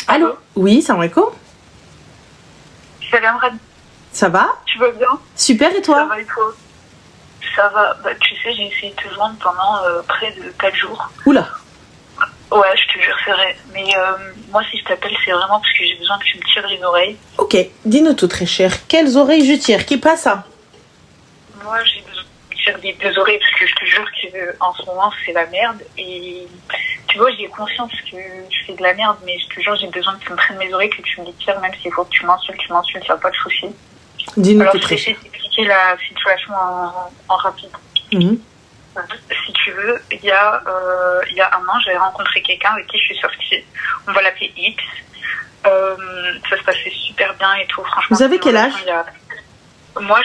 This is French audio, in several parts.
Allô? Oui, salam alaikum. Salam Rad. Ça va? Tu vas bien? Super, et toi? Ça va et toi? Ça va. Bah, tu sais, j'ai essayé de te joindre pendant près de 4 jours. Oula. Ouais, je te jure, c'est vrai. Mais moi, si je t'appelle, c'est vraiment parce que j'ai besoin que tu me tires les oreilles. Ok, dis-nous tout, très cher. Quelles oreilles je tire? Qui passe ça? Moi, j'ai besoin de me tirer des deux oreilles parce que je te jure qu'en ce moment, c'est la merde. Et tu vois, j'ai conscience que je fais de la merde, mais je te jure, j'ai besoin que tu me prennes mes oreilles, que tu me les tires, même s'il faut que tu m'insultes, ça n'a pas de souci. Dis-nous Alors, tout, je très vais cher. essayer d'expliquer la situation en rapide. Si tu veux, il y a un an, j'avais rencontré quelqu'un avec qui je suis sortie. On va l'appeler X. Ça se passait super bien et tout. Franchement, vous avez quel âge? Moi,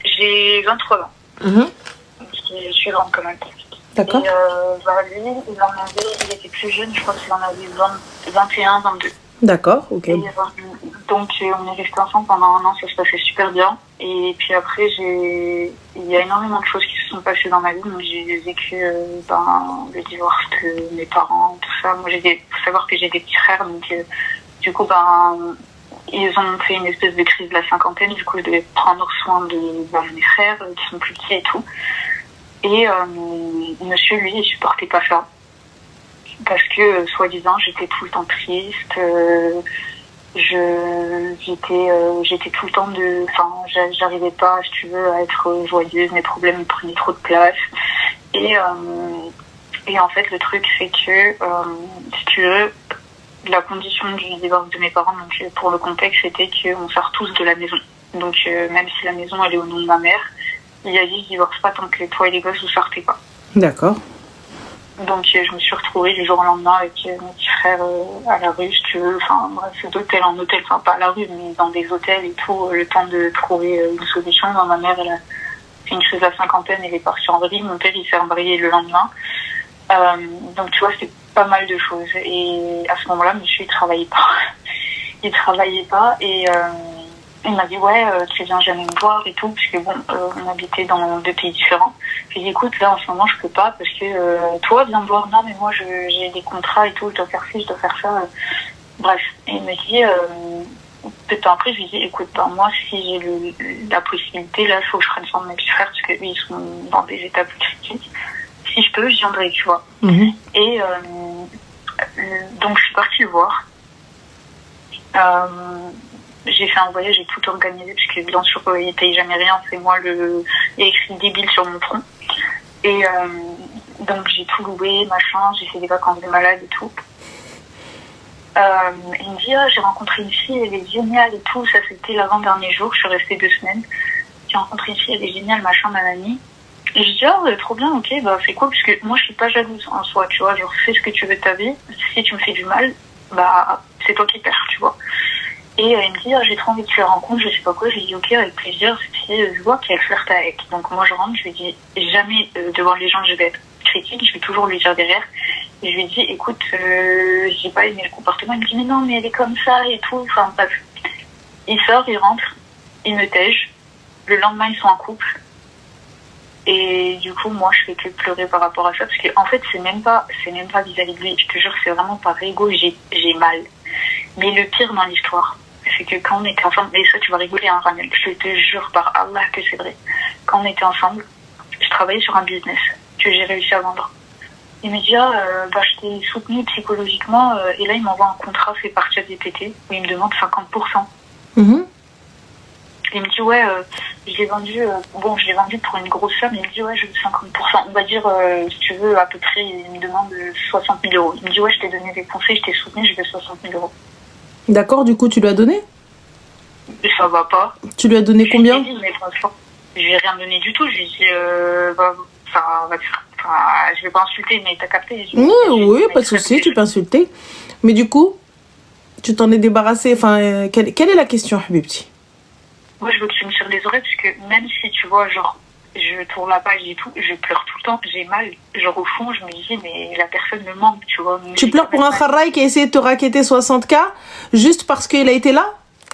j'ai 23 ans. Je suis grande quand même. D'accord. Et lui, il était plus jeune, je crois qu'il en avait 21, 22. D'accord, ok. Et, donc, on est restés ensemble pendant un an, ça se passait super bien. Et puis après, il y a énormément de choses qui se sont passées dans ma vie. Donc, j'ai vécu le divorce de mes parents, tout ça. Moi, faut savoir que j'ai des petits frères, donc du coup, ils ont fait une espèce de crise de la cinquantaine. Du coup, je devais prendre soin de mes frères qui sont plus petits et tout. Et monsieur, lui, il supportait pas ça. Parce que, soi-disant, j'étais tout le temps triste. J'étais tout le temps j'arrivais pas, si tu veux, à être joyeuse. Mes problèmes me prenaient trop de place. Et en fait, le truc, c'est que, si tu veux, la condition du divorce de mes parents, donc pour le contexte, c'était qu'on sort tous de la maison. Donc, même si la maison, elle est au nom de ma mère, il a dit, je divorce pas tant que toi et les gosses, vous sortez pas. D'accord. Donc, je me suis retrouvée du jour au lendemain avec mes petits frères à la rue, si tu veux. Enfin, bref, d'hôtel en hôtel, enfin, pas à la rue, mais dans des hôtels et tout, le temps de trouver une solution. Ma mère, elle a fait une crise à la cinquantaine, elle est partie en vrille. Mon père, il s'est embrayé le lendemain. Donc, tu vois, c'est pas mal de choses. Et à ce moment-là, monsieur, il travaillait pas. Et il m'a dit, ouais, tu viens jamais me voir et tout, parce que bon, on habitait dans 2 pays différents. J'ai dit, écoute, là, en ce moment, je peux pas, parce que toi, viens me voir. Non, mais moi, j'ai des contrats et tout, je dois faire ci, je dois faire ça. Bref. Et il me dit, peu de temps après, je lui dis, écoute, moi, si j'ai la possibilité, là, il faut que je prenne soin de mes petits frères, parce que eux, ils sont dans des états plus critiques. Si je peux, je viendrai, tu vois. Et donc, je suis partie le voir. J'ai fait un voyage, j'ai tout organisé, parce que bien sûr, il ne paye jamais rien. C'est moi, il y a écrit débile sur mon front. Et donc, j'ai tout loué, machin, j'ai fait des vacances de malade et tout. Il me dit, j'ai rencontré une fille, elle est géniale et tout. Ça, c'était l'avant-dernier jour, je suis restée 2 semaines. J'ai rencontré une fille, elle est géniale, machin, nanani. Et je dis, trop bien, ok, c'est cool, parce que moi, je suis pas jalouse en soi, tu vois, genre, fais ce que tu veux de ta vie. Si tu me fais du mal, c'est toi qui perds, tu vois. Et il me dit, j'ai trop envie que tu la rencontres, je sais pas quoi. Je lui dis, ok, avec plaisir, si je vois qu'elle flirte avec. Donc moi, je rentre, je lui dis, jamais devant les gens, je vais être critique, je vais toujours lui dire derrière. Et je lui dis, écoute, j'ai pas aimé le comportement. Il me dit, mais non, mais elle est comme ça et tout. Enfin, bref. Il sort, il rentre, il me tège. Le lendemain, ils sont en couple. Et du coup, moi, je fais que pleurer par rapport à ça, parce que en fait, c'est même pas vis-à-vis de lui. Je te jure, c'est vraiment par ego, j'ai mal. Mais le pire dans l'histoire, c'est que quand on était ensemble, et ça, tu vas rigoler, hein, Ramel, je te jure par Allah que c'est vrai. Quand on était ensemble, je travaillais sur un business que j'ai réussi à vendre. Il me dit, je t'ai soutenu psychologiquement, et là, il m'envoie un contrat fait par ChatGPT où il me demande 50%. Il me dit, ouais, je l'ai vendu pour une grosse somme. Il me dit, ouais, je veux 50%. On va dire, si tu veux, à peu près, il me demande 60 000 euros. Il me dit, ouais, je t'ai donné des conseils, je t'ai soutenu, je veux 60 000 euros. D'accord, du coup, tu lui as donné? Ça va pas. Tu lui as donné combien? Je lui ai rien donné du tout. Je lui ai dit, je vais pas insulter, mais t'as capté. Oui, pas de souci, tu peux insulter. Mais du coup, tu t'en es débarrassé. Enfin, quelle est la question, Habibti? Moi, je veux que tu me tires les oreilles, parce que même si, tu vois, genre, je tourne la page et tout, je pleure tout le temps, j'ai mal. Genre, au fond, je me dis, mais la personne me manque, tu vois. Tu pleures pour un kharraï qui a essayé de te raqueter 60K juste parce qu'il a été là?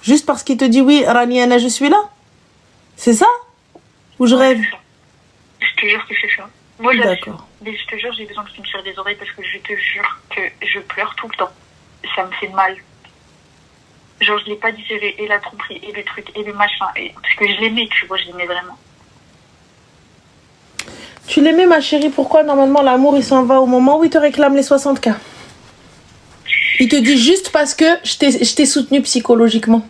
Juste parce qu'il te dit, oui, Raniana, je suis là? C'est ça? Ou je rêve? Je te jure que c'est ça. Moi, d'accord. Mais je te jure, j'ai besoin que tu me tires les oreilles, parce que je te jure que je pleure tout le temps. ça me fait mal. Genre, je l'ai pas digéré, et la tromperie, et le truc, et le machin, parce que je l'aimais, tu vois, je l'aimais vraiment. Tu l'aimais, ma chérie, pourquoi normalement l'amour il s'en va au moment où il te réclame les 60K? Il te dit juste parce que je t'ai soutenu psychologiquement.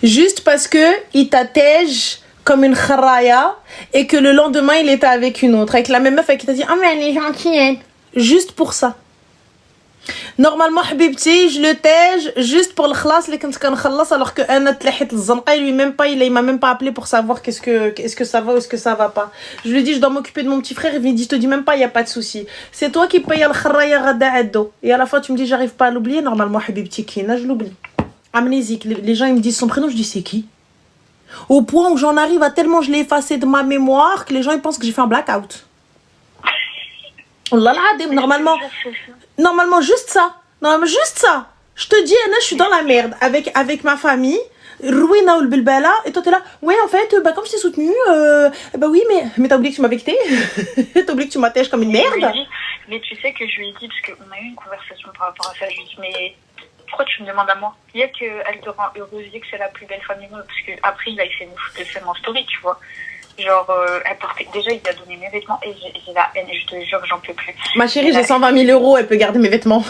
Juste parce que il t'attège comme une kharaya et que le lendemain il était avec une autre, avec la même meuf et qui t'a dit « Ah, mais elle est gentille. » Juste pour ça. Normalement, Habibti, je le tège juste pour le khlas, les quand khalas, alors que Anna tlahet l'zanqa, lui même pas, il m'a même pas appelé pour savoir est-ce que ça va ou est-ce que ça va pas. Je lui ai dit, je dois m'occuper de mon petit frère, il me dit, je te dis même pas, il y a pas de souci. C'est toi qui payes le kharaya ghada addo. Et à la fois, tu me dis, j'arrive pas à l'oublier. Normalement, Habibti, Kina, je l'oublie. Amnésique. Les gens, ils me disent son prénom, je dis, c'est qui? Au point où j'en arrive à tellement je l'ai effacé de ma mémoire que les gens, ils pensent que j'ai fait un blackout. Oh là là, normalement, juste ça. Non, mais juste ça. Je te dis, Anna, je suis dans la merde avec ma famille. Rouina ou le Bilbala. Et toi, t'es là. Ouais, en fait, bah, comme je t'ai soutenu, bah oui, mais t'as oublié que tu m'avais quitté. T'as oublié que tu m'attèches comme une merde. Mais tu sais que je lui ai dit, parce qu'on a eu une conversation par rapport à ça, je lui ai dit, mais pourquoi tu me demandes à moi? Il y a qu'elle te rend heureuse, il y a que c'est la plus belle femme du monde. Parce qu'après, il a essayé de me foutre le seum en story, tu vois. Genre, elle portait... Déjà, il a donné mes vêtements et j'ai la haine, je te jure, j'en peux plus. Ma chérie, j'ai 120 000 euros, elle peut garder mes vêtements.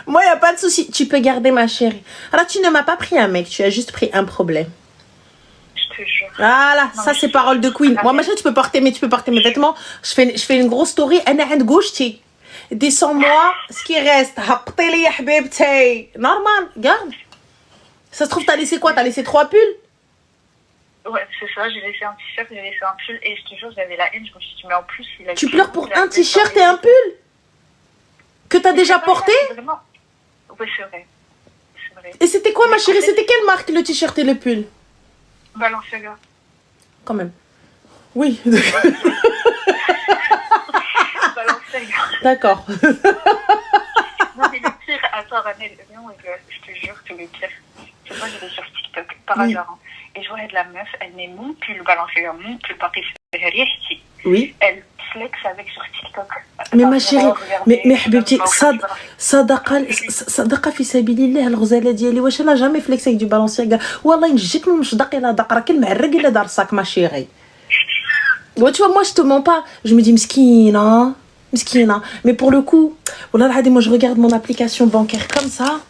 Moi, il n'y a pas de souci. Tu peux garder, ma chérie. Alors, tu ne m'as pas pris un mec, tu as juste pris un problème. Je te jure. Voilà, non, ça c'est parole de queen. Moi, ma chérie, tu peux porter mes vêtements. Je fais une grosse story. Descends-moi ce qui reste. Normal, garde. Ça se trouve, t'as laissé quoi? T'as laissé 3 pulls? Ouais, c'est ça, j'ai laissé un t-shirt, j'ai laissé un pull, et je te jure, j'avais la haine, je me suis dit, mais en plus, il a... Tu pleures pour un t-shirt et un pull? Que t'as déjà porté? Vraiment... Oui, c'est vrai. C'est vrai. Et c'était quoi, ma chérie? C'était quelle marque, le t-shirt et le pull? Balenciaga. Quand même. Oui. Balenciaga. D'accord. Non, mais le pire, attends, Ranel, je te jure que le pire, c'est moi, j'étais sur TikTok, par hasard, hein. Et je vois de la meuf, elle met mon pull Balenciaga, mon pull Paris Ferrier. Oui. Elle flex avec sur TikTok. Mais ma chérie, mais Habibti, صدقة في سبيل الله الغزالة ديالي واش انا jamais flexé avec du Balenciaga. والله نجيك من مشدق الى دقرة كل معرق الى دار sac ma chérie. Ouais, tu vois, moi je te mens pas. Je me dis mskina. Mais pour le coup, moi je regarde mon application bancaire comme ça,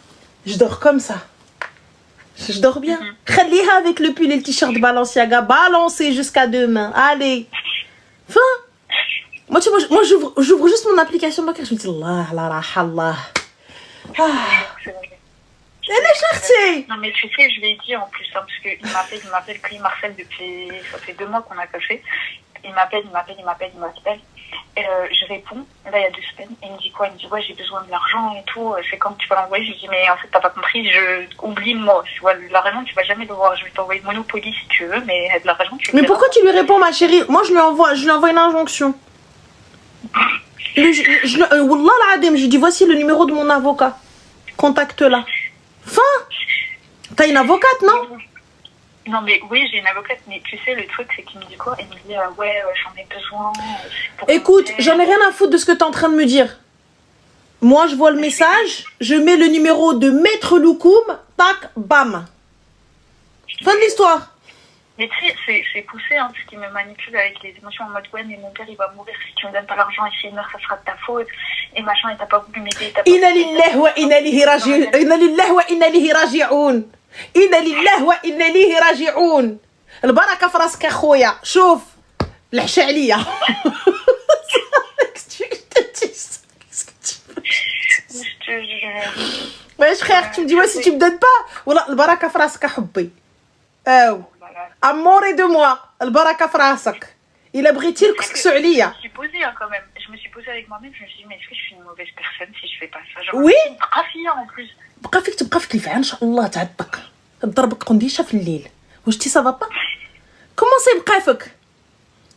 je dors comme ça. Je dors bien. Khaliha avec le pull et le t-shirt Balenciaga, balancé jusqu'à demain. Allez. Fin. Moi, tu vois, moi j'ouvre juste mon application bancaire, je me dis Allah, Allah. Elle est chartée. Non mais tu sais, je l'ai dit en plus, hein, parce qu'il m'appelle, qu'il m'harcèle depuis, ça fait 2 mois qu'on a café. Il m'appelle. Et je réponds, là il y a 2 semaines, et il me dit quoi? Il me dit ouais, j'ai besoin de l'argent et tout, c'est quand tu vas l'envoyer? Je lui dis mais en fait t'as pas compris, oublie-moi, tu vois, l'argent tu vas jamais le voir, je vais t'envoyer Monopoly si tu veux, mais de l'argent tu Mais pourquoi tu lui réponds, ma chérie? Moi je lui envoie une injonction. Wallah l'adem, je lui dis voici le numéro de mon avocat, contacte-la. Fin. T'as une avocate, non? Non mais oui, j'ai une avocate, mais tu sais le truc c'est qu'il me dit quoi? Il me dit ouais, j'en ai besoin. Écoute, j'en ai rien à foutre de ce que t'es en train de me dire. Moi je vois le message, je mets le numéro de Maître Loukoum, tac, bam. Fin de l'histoire. Mais tu sais, c'est poussé, hein, parce qu'il me manipule avec les émotions en mode ouais, mais mon père il va mourir si tu me donnes pas l'argent et s'il meurt ça sera de ta faute et machin, et t'as pas voulu m'aider. Inna lillahi wa inna ilayhi raji'un. Inna lillahi wa inna ilayhi raji'un. إنا لله وإنا إليه راجعون. البركة في راسك أخويا. شوف العشاء عليا. واش خير tu me dis ouais si tu me donnes pas والله البركة في راسك حبي. Amour de moi. البركة في راسك. إلا بغيتي كسكسو عليا. Je me suis posée quand même. Je me suis posée avec moi-même. Je me suis dit mais est-ce que je suis une mauvaise personne si je fais pas ça? Genre, oui. قافية en plus. تبقى فيك الفعل ان شاء الله تعتق تضربك قنديشه في الليل واش تي سافا با كومونسي يبقى فيك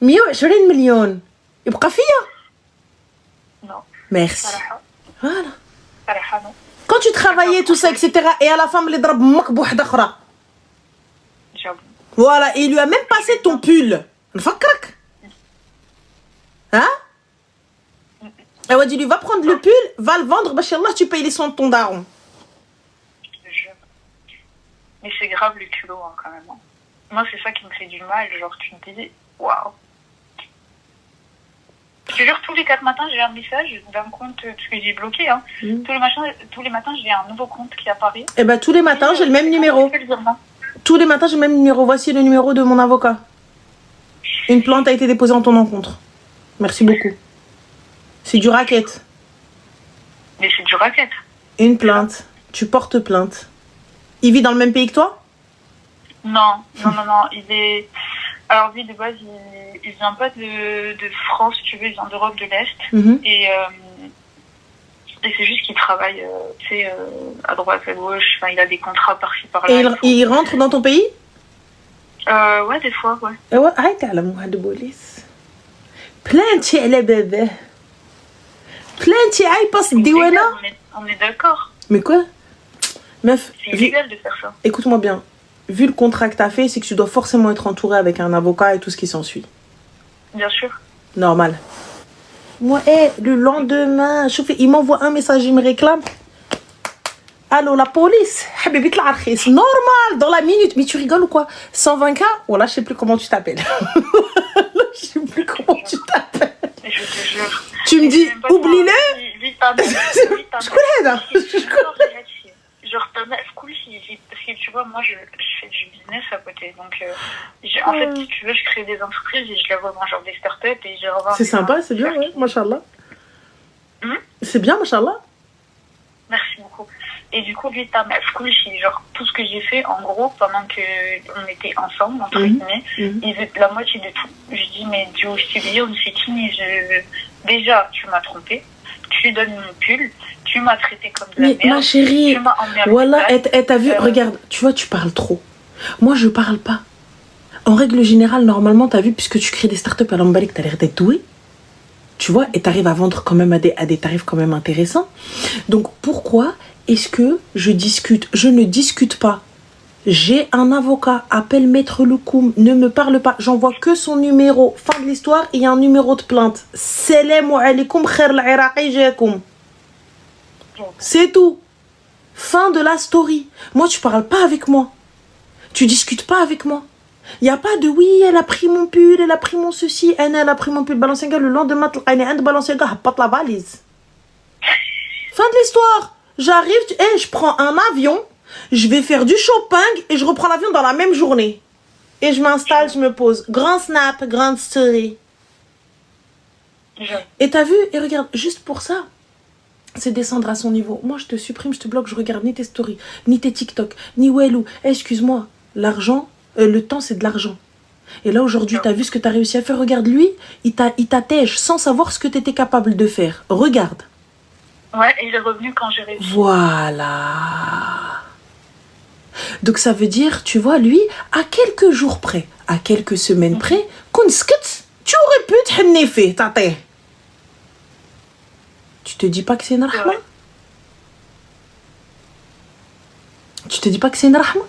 120 مليون يبقى فيا نو ميرسي صراحه فوالا نو quand tu travaillais tout ça etc et à la femme اللي ضرب امك بوحده اخرى voilà et il lui a même passé ton pull نفكرك ها Et ouais, dis-lui, va prendre le pull, va le vendre, Bachallah, tu payes les soins de ton daron. Mais c'est grave le culot, hein, quand même. Moi, c'est ça qui me fait du mal. Genre, tu me dis, waouh. Je te jure, tous les 4 matins, j'ai un message d'un compte, parce que j'ai bloqué. Hein. Tous les matins, j'ai un nouveau compte qui apparaît. Eh ben, tous les matins, j'ai le même numéro. Tous les matins, j'ai le même numéro. Voici le numéro de mon avocat. Une plainte a été déposée en ton encontre. Merci beaucoup. C'est du racket. Mais c'est du racket. Une plainte. Tu portes plainte. Il vit dans le même pays que toi? Non. Il est... Alors lui, de base, il vient pas de France, tu veux, il vient d'Europe de l'Est. Et c'est juste qu'il travaille, tu sais, à droite, à gauche. Enfin, il a des contrats par-ci, par-là. Et il rentre dans ton pays? Ouais, des fois, ouais. Et ouais, arrête à la mouha de police. Plainte, elle est bébé. Plainte, elle passe Diwana. On est d'accord. Mais quoi? Meuf, c'est illégal de faire ça. Écoute-moi bien. Vu le contrat que tu as fait, c'est que tu dois forcément être entouré avec un avocat et tout ce qui s'ensuit. Bien sûr. Normal. Moi, le lendemain, il m'envoie un message, il me réclame. Allô, la police. C'est normal, dans la minute. Mais tu rigoles ou quoi? 120K? Voilà, je sais plus comment tu t'appelles. Je sais plus comment tu t'appelles. Je te jure. Tu me dis, oublie-le. Je connais, là. Genre, parce que tu vois, moi, je fais du business à côté. Donc, en fait, si tu veux, je crée des entreprises et je les revends, genre des startups et je les revends. C'est sympa, c'est bien, ouais, machallah. C'est bien, machallah. Merci beaucoup. Et du coup, lui, genre, tout ce que j'ai fait, en gros, pendant qu'on était ensemble, entre guillemets, il veut la moitié de tout. Je dis, mais Dieu, on s'est fini. Déjà, tu m'as trompé. Tu donnes mon pull, tu m'as traité comme de la merde. Ma chérie, tu m'as emmené à voilà, t'as vu, regarde, tu vois, tu parles trop. Moi, je parle pas. En règle générale, normalement, t'as vu, puisque tu crées des startups à l'emballage, t'as l'air d'être doué. Tu vois, et t'arrives à vendre quand même à des tarifs quand même intéressants. Donc, pourquoi est-ce que je ne discute pas? J'ai un avocat, appelle Maître Loukoum, ne me parle pas, j'envoie que son numéro. Fin de l'histoire, il y a un numéro de plainte. Salam alaikum khair al-Iraqi jakoum. C'est tout. Fin de la story. Moi, tu parles pas avec moi. Tu discutes pas avec moi. Il n'y a pas de oui, elle a pris mon pull, elle a pris mon ceci, elle a pris mon pull Balenciaga, le lendemain, elle a Balenciaga, pas la valise. Fin de l'histoire. J'arrive, je prends un avion. Je vais faire du shopping et je reprends l'avion dans la même journée. Et je m'installe, je me pose. Grand snap, grande story. Et t'as vu, et regarde, juste pour ça, c'est descendre à son niveau. Moi, je te supprime, je te bloque, je regarde ni tes stories, ni tes TikTok, ni Wellou. Excuse-moi, l'argent, le temps, c'est de l'argent. Et là, aujourd'hui, t'as vu ce que t'as réussi à faire. Regarde, lui, il t'attège sans savoir ce que t'étais capable de faire. Regarde. Ouais, et il est revenu quand j'ai réussi. Voilà. Donc ça veut dire, tu vois, lui, à quelques jours près, à quelques semaines près, tu aurais pu te hennefer, taté. Tu te dis pas que c'est une rahma? Tu te dis pas que c'est une rahma?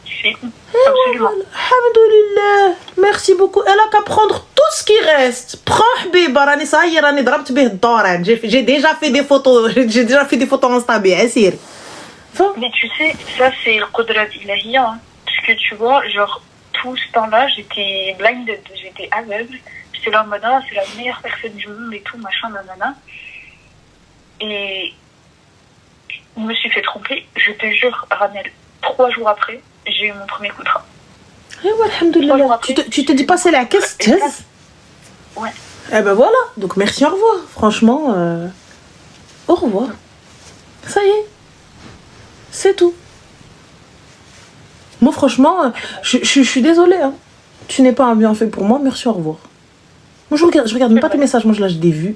Si, absolument. Alhamdoulilah. Merci beaucoup. Elle a qu'à prendre tout ce qui reste. Prends Habiba, rani saïr, rani drabt bih doran. J'ai déjà fait des photos, Insta, bien sûr. Mais tu sais, ça c'est le qudrat ilahiya, hein. Parce que tu vois, genre, tout ce temps-là, j'étais blinded, j'étais aveugle. J'étais là en mode, c'est la meilleure personne du monde et tout, machin, nanana. Et je me suis fait tromper, je te jure, Ranel, 3 jours après, j'ai eu mon premier contrat. Eh ouais, alhamdoulilah. Tu te dis pas c'est la caisse? Ouais. Eh ben voilà, donc merci, au revoir. Franchement, au revoir. Ça y est. C'est tout. Moi, franchement, je suis désolée. Hein. Tu n'es pas un bienfait pour moi. Merci, au revoir. Moi, je regarde même pas tes messages. Moi, je lâche des vues.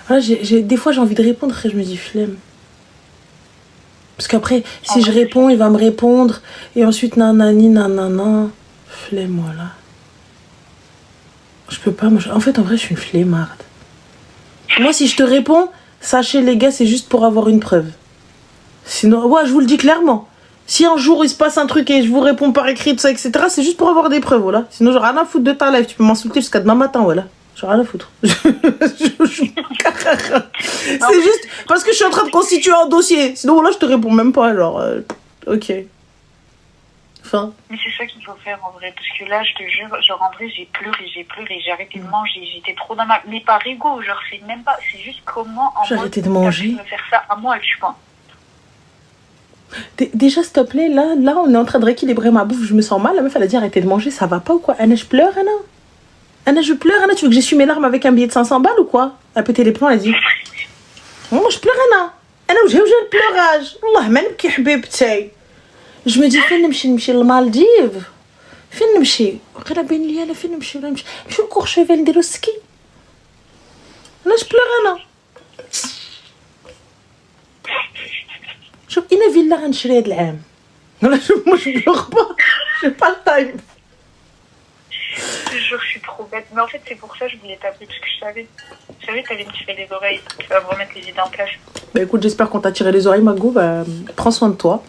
Voilà, des fois, j'ai envie de répondre et je me dis flemme. Parce qu'après, si je réponds, il va me répondre. Et ensuite, nanani, nanana. Flemme, voilà. Je peux pas. En fait, en vrai, je suis une flemmarde. Moi, si je te réponds, sachez, les gars, c'est juste pour avoir une preuve. Sinon, ouais, je vous le dis clairement. Si un jour il se passe un truc et je vous réponds par écrit, tout ça, etc., c'est juste pour avoir des preuves, voilà. Sinon, j'aurai rien à foutre de ta life. Tu peux m'insulter jusqu'à demain matin, voilà. J'ai rien à foutre. C'est juste parce que je suis en train de constituer un dossier. Sinon, là, je te réponds même pas. Genre, ok. Enfin. Mais c'est ça qu'il faut faire en vrai. Parce que là, je te jure, genre en vrai, j'ai pleuré. J'ai arrêté de manger. J'étais trop dans ma. Mais par ego, genre, c'est même pas. C'est juste comment en j'ai arrêté de manger. me faire ça à moi, tu vois. Déjà, s'il te plaît, là, on est en train de rééquilibrer ma bouffe. Je me sens mal. La meuf, elle a dit arrêtez de manger. Ça va pas ou quoi? Anna, je pleure, Anna. Anna, je pleure, Anna. Tu veux que j'essuie mes larmes avec un billet de 500 balles ou quoi? Elle a pété les plombs, elle a dit. Moi, je pleure, Anna. Anna, j'ai le pleurage. Allah, même qui habibtay. Je me dis, فين نمشي للمالديف فين نمشي وقيلا بين لي انا فين نمشي نمشي الكورشيفيل نديرو السكي انا جو بلوغ انا شوف انا فيلا غنشري هاد العام انا شوف مش بلوغ با j'ai pas le time. Je te jure, je suis trop bête. Mais en fait, c'est pour ça que je voulais t'appeler, parce que je savais que t'allais me tirer les oreilles. Tu vas me remettre les idées en place. Bah écoute, j'espère qu'on t'a tiré les oreilles, Magou. Bah, prends soin de toi.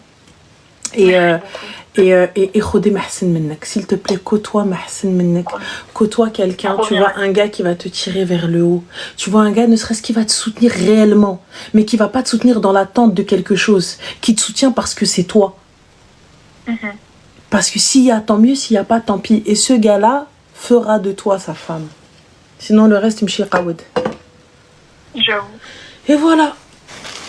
Et خدي محسن منك, s'il te plaît, côtoie محسن منك, côtoie quelqu'un, tu vois, un gars qui va te tirer vers le haut, tu vois, un gars ne serait-ce qui va te soutenir réellement, mais qui va pas te soutenir dans l'attente de quelque chose, qui te soutient parce que c'est toi. Parce que s'il y a, tant mieux, s'il y a pas, tant pis. Et ce gars-là fera de toi sa femme. Sinon le reste, m'chi qaoud. J'avoue. Et voilà.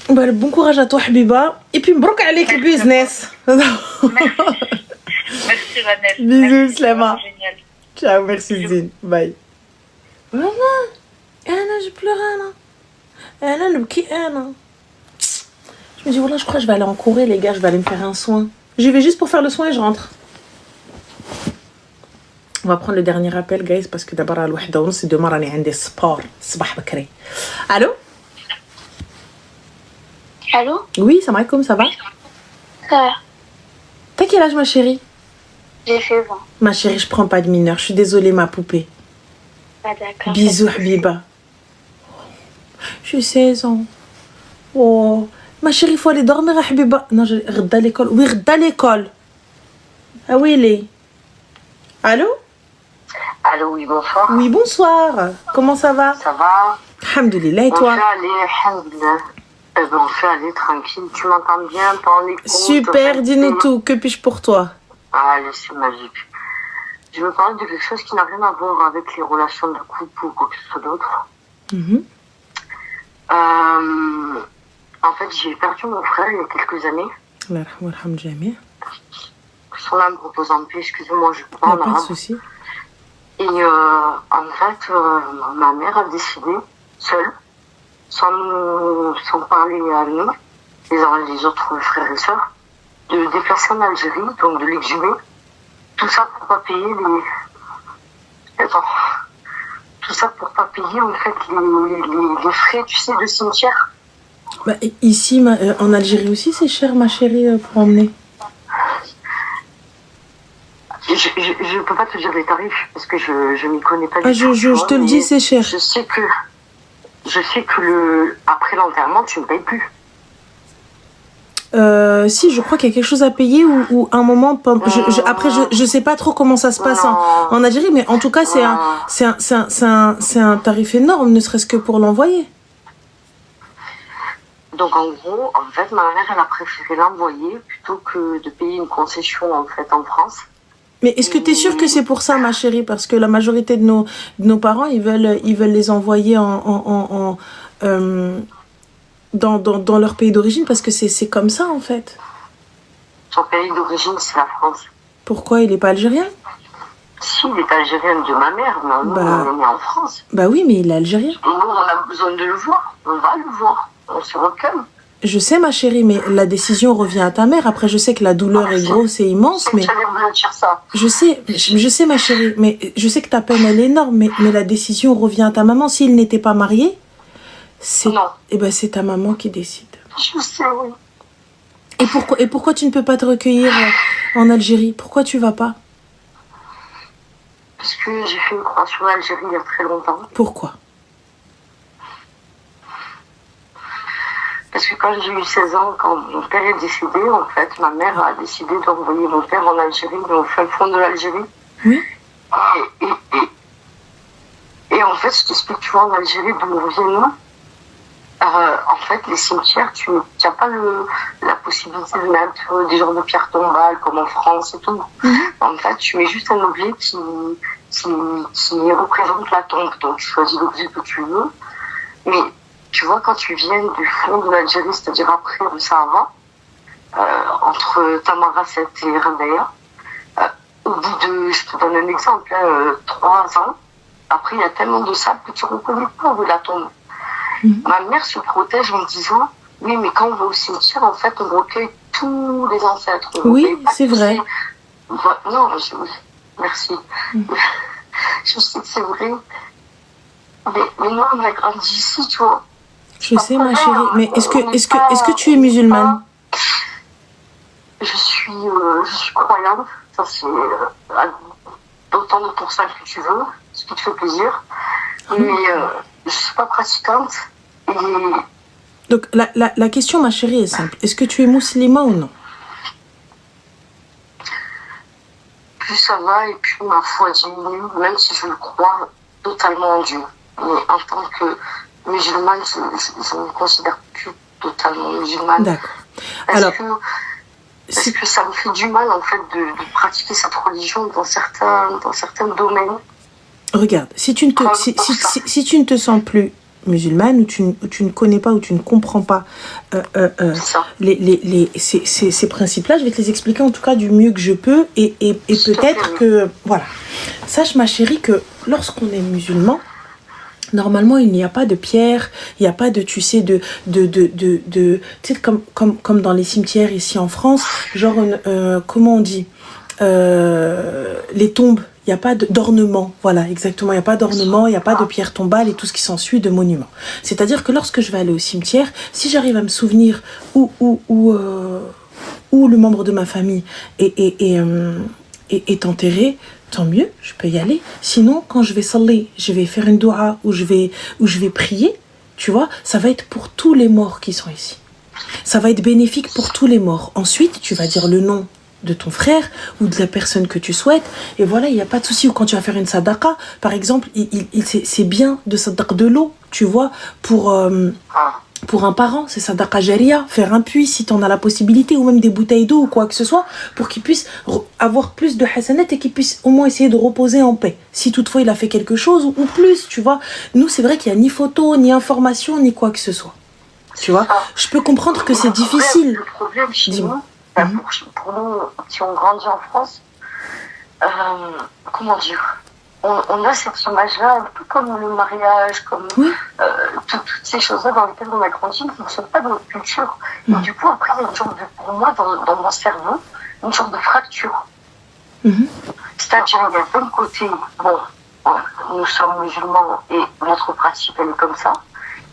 Bah, bon courage à toi, Habiba. Et puis, mbrouk avec le business. Merci, Vanessa. Bisous, Slema. Génial. Ciao, merci, Zine. Bye. Maman, Anna, je pleure, Anna. Anna, le qui, Anna. Je me dis, voilà, je crois que je vais aller en Corée, les gars. Je vais aller me faire un soin. J'y vais juste pour faire le soin et je rentre. On va prendre le dernier appel, guys, parce que d'abord, à l'ouahda ونص, demain, on a des sports. Sabah bakri. Allô? Allô? Oui, salam alaikum, ça va? Ça va. T'as quel âge, ma chérie? J'ai 16 ans. Ma chérie, je prends pas de mineur. Je suis désolée, ma poupée. Ah, d'accord. Bisous, Habiba. J'ai 16 ans. Oh. Ma chérie, il faut aller dormir, Habiba. Non, je vais à l'école. Oui, à l'école. Ah oui, il est. Allô? Allô, oui, bonsoir. Oui, bonsoir. Comment ça va? Ça va? Alhamdoulilah, et toi? On fait aller, alhamdoulilah. On fait aller tranquille. Tu m'entends bien? T'en écoutes? Super, dis-nous tout. Que puis-je pour toi? Allez, c'est magique. Je veux parler de quelque chose qui n'a rien à voir avec les relations de couple ou quoi que ce soit d'autre. En fait, j'ai perdu mon frère il y a quelques années. Son âme repose en paix, excusez-moi, je parle. Pas de souci. Et en fait, ma mère a décidé, seule, sans parler à nous, les autres frères et sœurs, de le déplacer en Algérie, donc de l'exhumer. Tout ça pour pas payer Tout ça pour pas payer en fait les frais, tu sais, de cimetière. Bah, ici, en Algérie aussi, c'est cher, ma chérie, pour emmener. Je peux pas te dire les tarifs parce que je m'y connais pas du tout. Je te le dis, c'est cher. Je sais que après l'enterrement, tu ne payes plus. Si, je crois qu'il y a quelque chose à payer ou un moment. Après, je sais pas trop comment ça se passe en Algérie, mais en tout cas, c'est un tarif énorme, ne serait-ce que pour l'envoyer. Donc en gros, en fait, ma mère, elle a préféré l'envoyer plutôt que de payer une concession en fait en France. Mais est-ce que tu es sûre que c'est pour ça, ma chérie? Parce que la majorité de nos parents, ils veulent les envoyer dans leur pays d'origine parce que c'est comme ça, en fait. Son pays d'origine, c'est la France. Pourquoi? Il n'est pas algérien? Si, il est algérien de ma mère, mais nous, on est né en France. Bah oui, mais il est algérien. Et nous, on a besoin de le voir. On va le voir. On se recalme. Je sais, ma chérie, mais la décision revient à ta mère. Après, je sais que la douleur est grosse et immense, mais... Je sais, ma chérie, mais je sais que ta peine, elle est énorme, mais la décision revient à ta maman. S'il n'était pas marié, c'est ta maman qui décide. Je sais, oui. Et pourquoi tu ne peux pas te recueillir en Algérie? Pourquoi tu vas pas? Parce que j'ai fait une croix sur l'Algérie il y a très longtemps. Pourquoi? Parce que quand j'ai eu 16 ans, quand mon père est décédé, en fait, ma mère a décidé d'envoyer mon père en Algérie, au fin fond de l'Algérie. Oui. Et en fait, je t'explique, tu vois, en Algérie, d'où on vient, nous, en fait, les cimetières, tu n'as pas la possibilité de mettre des genres de pierres tombales comme en France et tout. En fait, tu mets juste un objet qui représente la tombe. Donc, tu choisis l'objet que tu veux. Mais, tu vois, quand tu viens du fond de l'Algérie, c'est-à-dire après le Sahara, entre Tamaracet et Rebaya, au bout de, je te donne un exemple, 3 ans, après, il y a tellement de sable que tu ne reconnais pas où est la tombe. Ma mère se protège en disant, oui, mais quand on va au cimetière, en fait, on recueille tous les ancêtres. Oui, c'est vrai. Non, merci. Je sais que c'est vrai. Mais nous, on a grandi ici, tu vois. Je sais, ma chérie. Mais est-ce que tu es musulmane? Je suis croyante. Ça, c'est autant de pourcents que tu veux, ce qui te fait plaisir. Mais je ne suis pas pratiquante. Et... Donc, la question, ma chérie, est simple. Est-ce que tu es musulmane ou non? Plus ça va, et puis ma foi diminue, même si je le crois totalement en Dieu. Mais en tant que musulmane, je ne me considère plus totalement musulmane. D'accord. Parce que ça me fait du mal, en fait, de pratiquer cette religion dans certains domaines. Regarde, si tu ne te sens plus musulmane, ou tu ne connais pas, ou tu ne comprends pas ces principes-là, je vais te les expliquer en tout cas du mieux que je peux, et peut-être que, voilà. Sache, ma chérie, que lorsqu'on est musulman, normalement, il n'y a pas de pierre, il n'y a pas de, tu sais, tu sais, comme dans les cimetières ici en France, genre, comment on dit, les tombes. Il n'y a pas d'ornement, voilà, exactement. Il n'y a pas d'ornement, il n'y a pas de pierre tombale et tout ce qui s'ensuit de monuments. C'est-à-dire que lorsque je vais aller au cimetière, si j'arrive à me souvenir où le membre de ma famille est enterré, tant mieux, je peux y aller. Sinon, quand je vais saler, je vais faire une doua ou je vais prier, tu vois, ça va être pour tous les morts qui sont ici. Ça va être bénéfique pour tous les morts. Ensuite, tu vas dire le nom de ton frère ou de la personne que tu souhaites, et voilà, il n'y a pas de souci. Ou quand tu vas faire une sadaqa, par exemple, c'est bien de sadaqa de l'eau, tu vois, pour un parent, c'est sadaqa jariya, faire un puits si tu en as la possibilité, ou même des bouteilles d'eau ou quoi que ce soit, pour qu'il puisse avoir plus de hasanat et qu'il puisse au moins essayer de reposer en paix, si toutefois il a fait quelque chose ou plus, tu vois. Nous, c'est vrai qu'il n'y a ni photo, ni information, ni quoi que ce soit, tu vois. Je peux comprendre que c'est difficile. Le problème chez nous, pour nous qui ont grandi en France, comment dire, on a cette image-là, un peu comme le mariage, comme toutes ces choses-là dans lesquelles on a grandi, qui ne sont pas dans notre culture. Et du coup, après, il y a une sorte de, pour moi, dans mon cerveau, une sorte de fracture. C'est-à-dire, il y a d'un côté, nous sommes musulmans et notre pratique, elle est comme ça.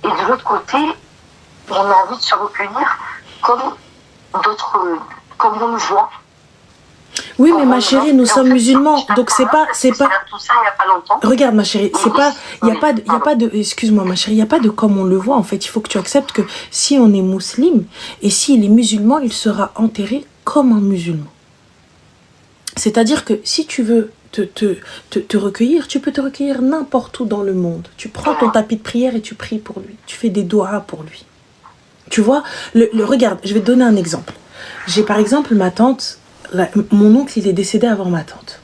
Et de l'autre côté, on a envie de se recueillir comme d'autres, comme on le voit. Oui, mais ma chérie, nous sommes musulmans, donc c'est pas. Tout ça, il n'y a pas longtemps. Regarde, ma chérie, c'est pas. Il y a pas de. Excuse-moi, ma chérie, il y a pas de comme on le voit. En fait, il faut que tu acceptes que si on est musulman et s'il est musulman, il sera enterré comme un musulman. C'est-à-dire que si tu veux te recueillir, tu peux te recueillir n'importe où dans le monde. Tu prends ton tapis de prière et tu pries pour lui. Tu fais des doigts pour lui. Tu vois, regarde, je vais te donner un exemple. J'ai par exemple ma tante, mon oncle, il est décédé avant ma tante.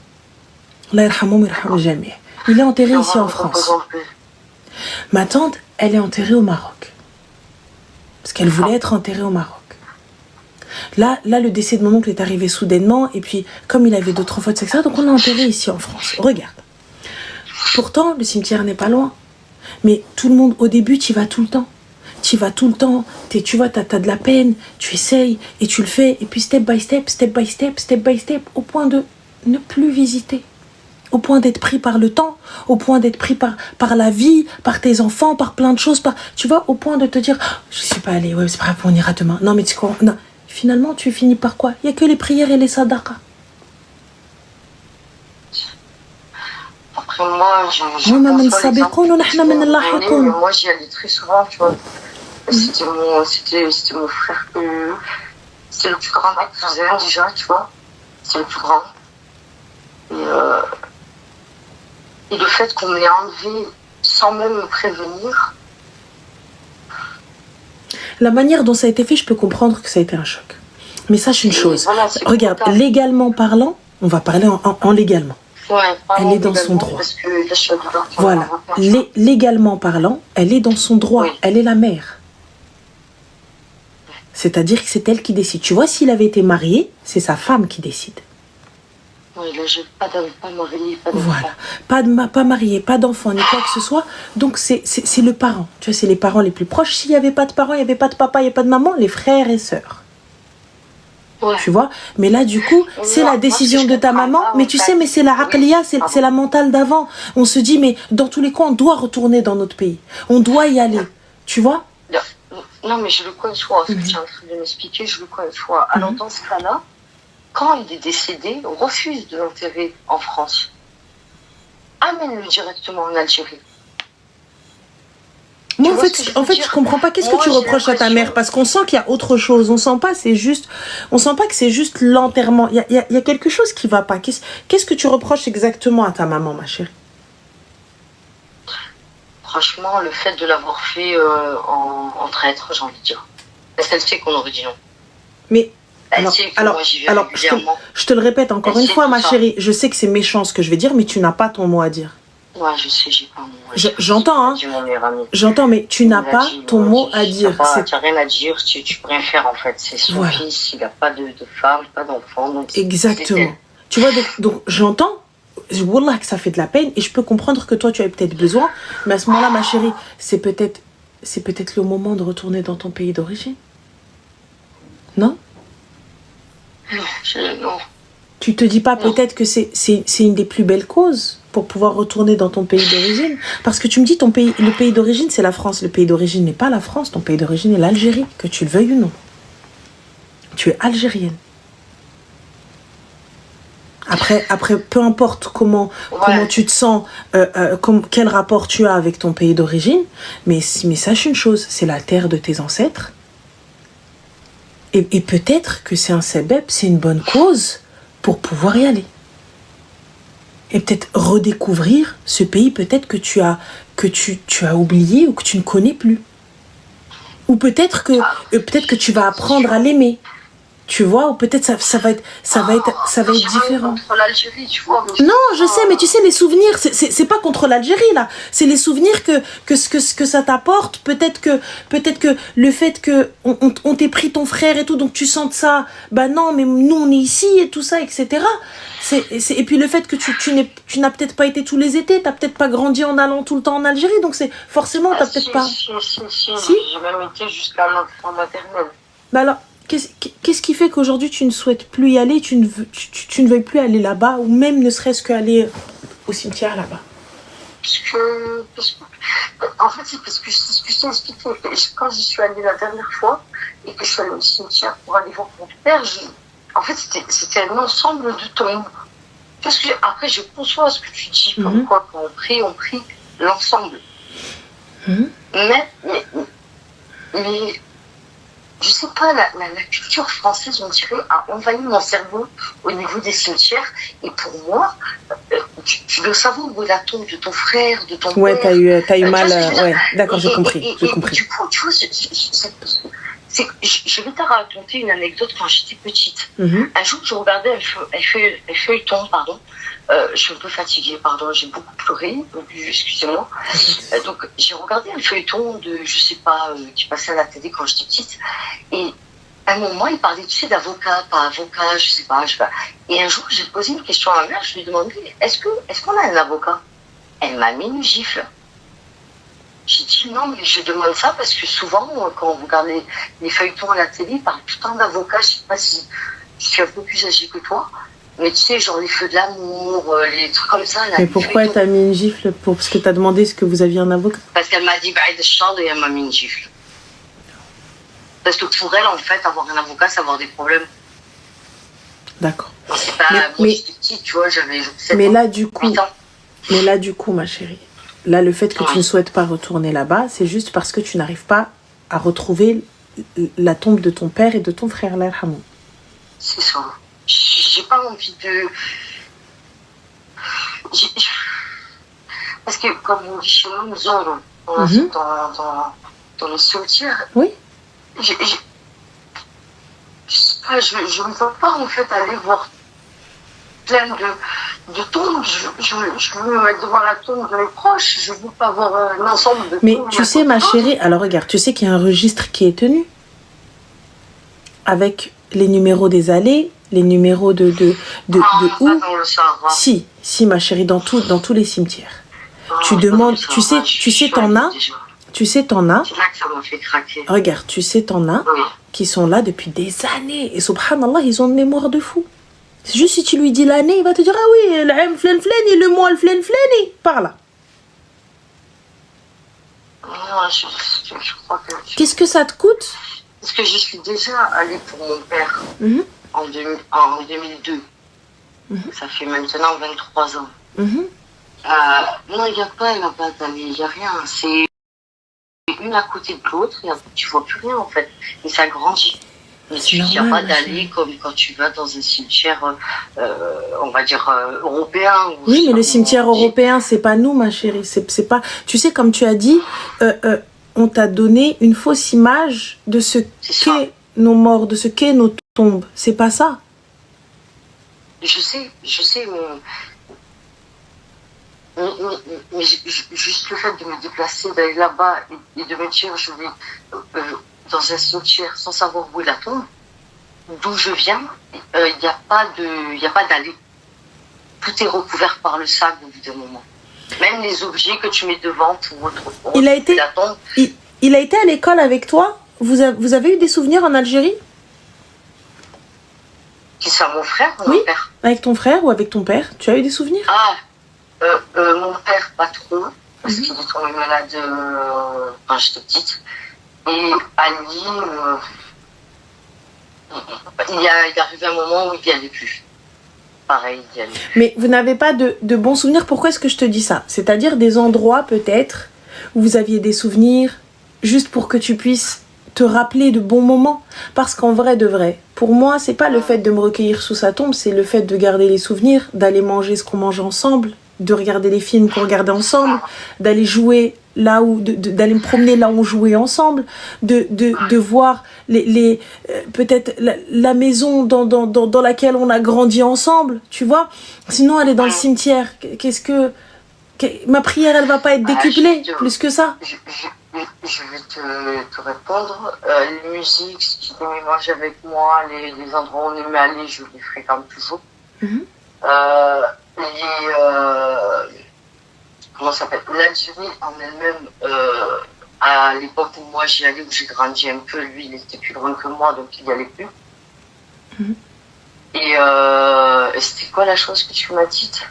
Allah yarhamou yarhamou jami'. Il est enterré ici en France. Ma tante, elle est enterrée au Maroc. Parce qu'elle voulait être enterrée au Maroc. Là, le décès de mon oncle est arrivé soudainement. Et puis, comme il avait d'autres enfants, etc., donc on l'a enterré ici en France. Regarde. Pourtant, le cimetière n'est pas loin. Mais tout le monde, au début, tu y vas tout le temps. Tu y vas tout le temps. Tu vois, t'as de la peine. Tu essayes et tu le fais. Et puis, step by step, au point de ne plus visiter. Au point d'être pris par le temps, au point d'être pris par la vie, par tes enfants, par plein de choses. Tu vois, au point de te dire, je ne suis pas allée, ouais, c'est pas grave, on ira demain. Non, mais tu sais quoi, non. Finalement, tu finis par quoi? Il n'y a que les prières et les sadaqas. Après, moi, moi, j'y allais très souvent, tu vois. C'était mon frère que... C'était le plus grand mec cousin, déjà, tu vois. C'était le plus grand. Et le fait qu'on m'ait enlevé sans même me prévenir. La manière dont ça a été fait, je peux comprendre que ça a été un choc. Mais sache une chose. Voilà, regarde, légalement parlant, on va parler en légalement. Ouais, elle est dans son droit. Parce que là, je suis voilà. Légalement parlant, elle est dans son droit. Oui. Elle est la mère. C'est-à-dire que c'est elle qui décide. Tu vois, s'il avait été marié, c'est sa femme qui décide. Oui, là, je pas marié, pas d'enfant. Voilà. Pas marié, pas d'enfant, ni quoi que ce soit. Donc, c'est le parent. Tu vois, c'est les parents les plus proches. S'il n'y avait pas de parents, il n'y avait pas de papa, il n'y avait pas de maman, les frères et sœurs. Ouais. Tu vois, mais là du coup c'est la décision de ta maman, mais tu sais, mais c'est la aqliya, c'est la mentale d'avant. On se dit mais dans tous les cas on doit retourner dans notre pays, on doit y aller, tu vois. Non mais je le conçois, ce que tu es en train de m'expliquer, je le conçois. Alors dans ce cas-là, quand il est décédé, on refuse de l'enterrer en France, amène-le directement en Algérie. Moi, en fait, je comprends pas. Qu'est-ce que tu reproches à ta mère? Parce qu'on sent qu'il y a autre chose. On sent pas que c'est juste l'enterrement. Il y a quelque chose qui va pas. Qu'est-ce que tu reproches exactement à ta maman, ma chérie? Franchement, le fait de l'avoir fait en traître, j'ai envie de dire. Parce qu'elle sait qu'on aurait dit non. Mais alors, je te le répète encore une fois, ma chérie. Je sais que c'est méchant ce que je vais dire, mais tu n'as pas ton mot à dire. Ouais, je sais, j'ai pas mon mot. J'entends, hein. J'entends, mais tu n'as pas ton mot à dire. Tu n'as rien à dire, tu peux rien faire en fait. C'est son fils, il n'a pas de femme, pas d'enfant. Exactement. Tu vois, donc j'entends, wallah que ça fait de la peine et je peux comprendre que toi tu as peut-être besoin, mais à ce moment-là, ma chérie, c'est peut-être le moment de retourner dans ton pays d'origine. Non? Non. Tu te dis pas peut-être que c'est une des plus belles causes pour pouvoir retourner dans ton pays d'origine? Parce que tu me dis le pays d'origine c'est la France. Le pays d'origine n'est pas la France, ton pays d'origine est l'Algérie, que tu le veuilles ou non. Tu es algérienne. Après peu importe comment tu te sens, quel rapport tu as avec ton pays d'origine, mais sache une chose, c'est la terre de tes ancêtres. Et peut-être que c'est un sebeb, c'est une bonne cause pour pouvoir y aller. Et peut-être redécouvrir ce pays peut-être que tu as oublié ou que tu ne connais plus. Ou peut-être que tu vas apprendre à l'aimer. Tu vois, ou peut-être ça va être différent. Contre l'Algérie, tu vois. Non, je sais, mais tu sais, les souvenirs, c'est pas contre l'Algérie là. C'est les souvenirs que ça t'apporte. Peut-être que le fait que on t'ait pris ton frère et tout, donc tu sens ça. Bah non, mais nous on est ici et tout ça, etc. Et puis le fait que tu n'as peut-être pas été tous les étés, t'as peut-être pas grandi en allant tout le temps en Algérie, donc c'est forcément t'as peut-être pas. Si, j'ai même été jusqu'à l'enfant maternelle. Bah alors. Qu'est-ce qui fait qu'aujourd'hui tu ne souhaites plus y aller, tu ne veuilles plus aller là-bas, ou même ne serait-ce qu'aller au cimetière là-bas? En fait, c'est parce que c'est ce que je t'ai expliqué. Quand j'y suis allée la dernière fois et que je suis allée au cimetière pour aller voir mon père, en fait, c'était un ensemble de tombes. Parce que après, je conçois ce que tu dis, comme quoi, quand on prie l'ensemble. Mais je sais pas, la culture française, on dirait, a envahi mon cerveau au niveau des cimetières. Et pour moi, tu dois savoir où est la tombe de ton frère, de ton père. Ouais, t'as eu mal. Ouais, d'accord, j'ai compris. Et du coup, tu vois, je vais te raconter une anecdote quand j'étais petite. Un jour, je regardais un feuilleton, pardon. Je suis un peu fatiguée, pardon, j'ai beaucoup pleuré, donc excusez-moi. Donc j'ai regardé un feuilleton de, je sais pas, qui passait à la télé quand j'étais petite. Et à un moment, il parlait, tu sais, d'avocat, pas avocat, je sais pas. Et un jour, j'ai posé une question à ma mère, je lui ai demandé, est-ce qu'on a un avocat? Elle m'a mis une gifle. J'ai dit non, mais je demande ça parce que souvent, quand on regarde les feuilletons à la télé, ils parlent tout le temps d'avocats. Je sais pas si je suis un peu plus âgée que toi. Mais tu sais, genre les feux de l'amour, les trucs comme ça. Mais pourquoi t'as mis une gifle? Parce que t'as demandé ce que vous aviez un avocat? Parce qu'elle m'a dit baïd chande et elle m'a mis une gifle. Parce que pour elle, en fait, avoir un avocat, c'est avoir des problèmes. D'accord. C'est pas moi, j'étais petite, tu vois, j'avais 7 ans. Mais là, du coup, ma chérie, là, le fait que tu ne souhaites pas retourner là-bas, c'est juste parce que tu n'arrives pas à retrouver la tombe de ton père et de ton frère, l'Arhamou. C'est ça. J'ai pas envie de... Parce que, comme on dit chez nous, zone, on a dans le cimetière. Oui. Je ne veux pas, en fait, aller voir plein de tombes. Je veux me mettre devant la tombe de mes proches. Je ne veux pas voir un ensemble de Mais tombes. tu sais, ma chérie, alors regarde, tu sais qu'il y a un registre qui est tenu avec les numéros des allées, les numéros de où. Dans le Sahara. Si, ma chérie, dans tous les cimetières. Tu Dans demandes, le tu Sahara, sais, t'en as. Tu sais, t'en as. C'est là que ça m'a fait craquer. Regarde, tu sais, t'en as Oui. qui sont là depuis des années. Et subhanallah, ils ont une mémoire de fou. C'est juste si tu lui dis l'année, il va te dire, ah oui, l'âme flen fleni, le mois le flen fleni. Par là. Non, je crois que... Qu'est-ce que ça te coûte? Parce que je suis déjà allée pour mon père en 2002. Ça fait maintenant 23 ans. Non, il n'y a pas d'allée, il n'y a rien. C'est une à côté de l'autre, et tu vois plus rien en fait. Et ça grandit. Mais il n'y a pas d'allée comme quand tu vas dans un cimetière, on va dire, européen. Oui, mais le cimetière européen, c'est pas nous, ma chérie. C'est pas... Tu sais, comme tu as dit, on t'a donné une fausse image de ce qu'est nos morts, de ce qu'est nos tombes. C'est pas ça. Je sais, mais juste le fait de me déplacer, d'aller là-bas et de me dire, je vais dans un cimetière sans savoir où est la tombe, d'où je viens, il n'y a pas d'allée. Tout est recouvert par le sable au bout d'un moment. Même les objets que tu mets devant pour retrouver la tombe. Il a été à l'école avec toi? Vous avez eu des souvenirs en Algérie? Qui soit mon frère ou oui, mon père? Avec ton frère ou avec ton père? Tu as eu des souvenirs? Mon père, pas trop, parce qu'il est tombé malade quand j'étais petite. Et Ali, il arrive un moment où il n'y allait plus. Pareil, il y allait plus. Mais vous n'avez pas de bons souvenirs? Pourquoi est-ce que je te dis ça? C'est-à-dire des endroits peut-être où vous aviez des souvenirs, juste pour que tu puisses te rappeler de bons moments. Parce qu'en vrai de vrai, pour moi, c'est pas le fait de me recueillir sous sa tombe, c'est le fait de garder les souvenirs, d'aller manger ce qu'on mange ensemble, de regarder les films qu'on regardait ensemble, d'aller jouer là où, d'aller me promener là où on jouait ensemble, de voir peut-être la maison dans laquelle on a grandi ensemble, tu vois. Sinon, aller dans le cimetière, ma prière, elle va pas être décuplée, plus que ça. Je vais te répondre. Les musiques, ce qui aimait manger avec moi, les endroits où on aimait aller, je les fréquente toujours. Comment ça s'appelle? L'Algérie en elle-même, à l'époque où moi j'y allais, où j'ai grandi un peu, lui il était plus loin que moi, donc il n'y allait plus. Et c'était quoi la chose que tu m'as dite?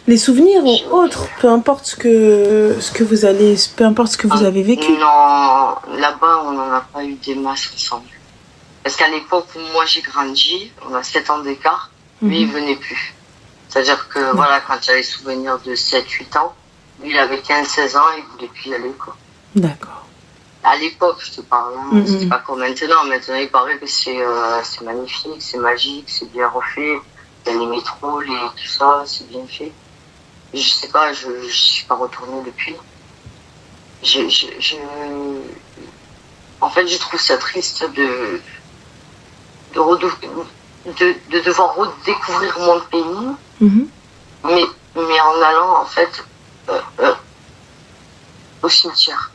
Les souvenirs ou autres, peu importe ce que vous allez, peu importe ce que vous avez vécu. Non, là-bas on n'en a pas eu des masses ensemble. Parce qu'à l'époque où moi j'ai grandi, on a 7 ans d'écart, lui il venait plus. C'est-à-dire que voilà, quand j'avais les souvenirs de 7-8 ans, lui il avait 15-16 ans, il voulait plus y aller quoi. D'accord. À l'époque, je te parle, hein, c'était pas comme maintenant. Maintenant il paraît que c'est magnifique, c'est magique, c'est bien refait. Il y a les métros, tout ça, c'est bien fait. Je sais pas, je suis pas retournée depuis. En fait, je trouve ça triste de devoir redécouvrir mon pays, mais en allant en fait au cimetière.